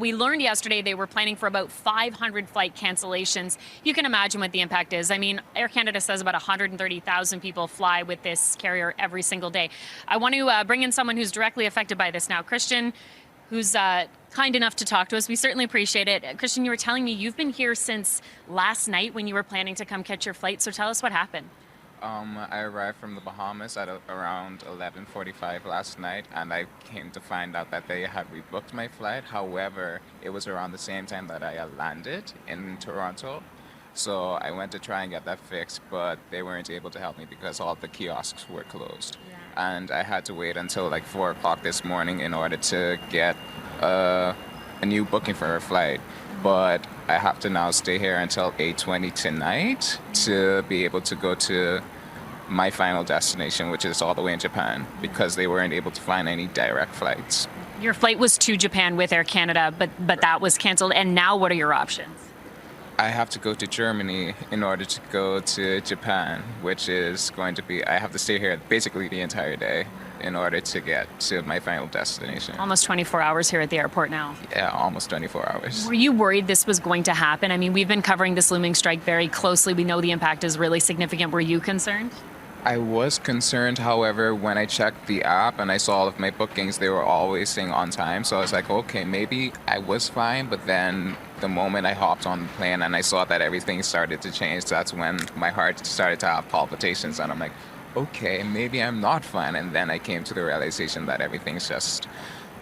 We learned yesterday they were planning for about 500 flight cancellations. You can imagine what the impact is. I mean, Air Canada says about 130,000 people fly with this carrier every single day. I want to bring in someone who's directly affected by this now. Christian, who's kind enough to talk to us. We certainly appreciate it. Christian, you were telling me you've been here since last night when you were planning to come catch your flight. So tell us what happened. I arrived from the Bahamas at around 11:45 last night, and I came to find out that they had rebooked my flight. However, it was around the same time that I had landed in Toronto. So I went to try and get that fixed, but they weren't able to help me because all the kiosks were closed. And I had to wait until like 4 o'clock this morning in order to get a new booking for a flight. But I have to now stay here until 8:20 tonight to be able to go to my final destination, which is all the way in Japan, because they weren't able to find any direct flights. Your flight was to Japan with Air Canada, but that was canceled. And now what are your options? I have to go to Germany in order to go to Japan, which is going to be, I have to stay here basically the entire day in order to get to my final destination. Almost 24 hours here at the airport now. Yeah, almost 24 hours. Were you worried this was going to happen? I mean, we've been covering this looming strike very closely. We know the impact is really significant. Were you concerned? I was concerned, however, when I checked the app and I saw all of my bookings, they were always saying on time. So I was like, okay, maybe I was fine. But then the moment I hopped on the plane and I saw that everything started to change, that's when my heart started to have palpitations. And I'm like, okay, maybe I'm not fine. And then I came to the realization that everything's just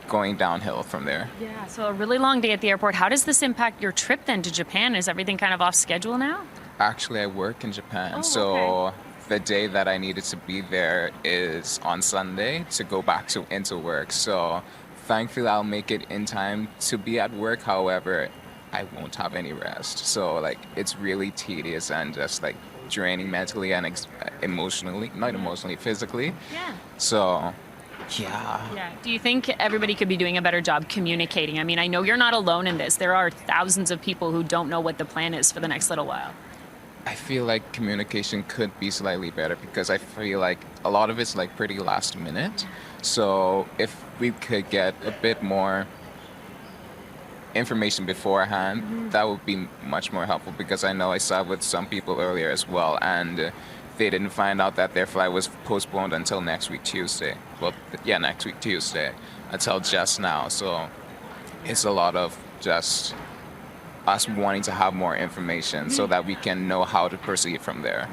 going downhill from there. Yeah, so a really long day at the airport. How does this impact your trip then to Japan? Is everything kind of off schedule now? Actually, I work in Japan. Oh, so okay. the day that I needed to be there is on Sunday to go back into work. So thankfully, I'll make it in time to be at work. However, I won't have any rest. So like it's really tedious and just like draining mentally and emotionally, not emotionally, physically. Yeah. So yeah. Yeah. Do you think everybody could be doing a better job communicating? I mean, I know you're not alone in this. There are thousands of people who don't know what the plan is for the next little while. I feel like communication could be slightly better because I feel like a lot of it's like pretty last minute. So if we could get a bit more information beforehand, that would be much more helpful because I know I sat with some people earlier as well and they didn't find out that their flight was postponed until next week Tuesday. Well, yeah, next week Tuesday until just now. So it's a lot of just us wanting to have more information so that we can know how to proceed from there.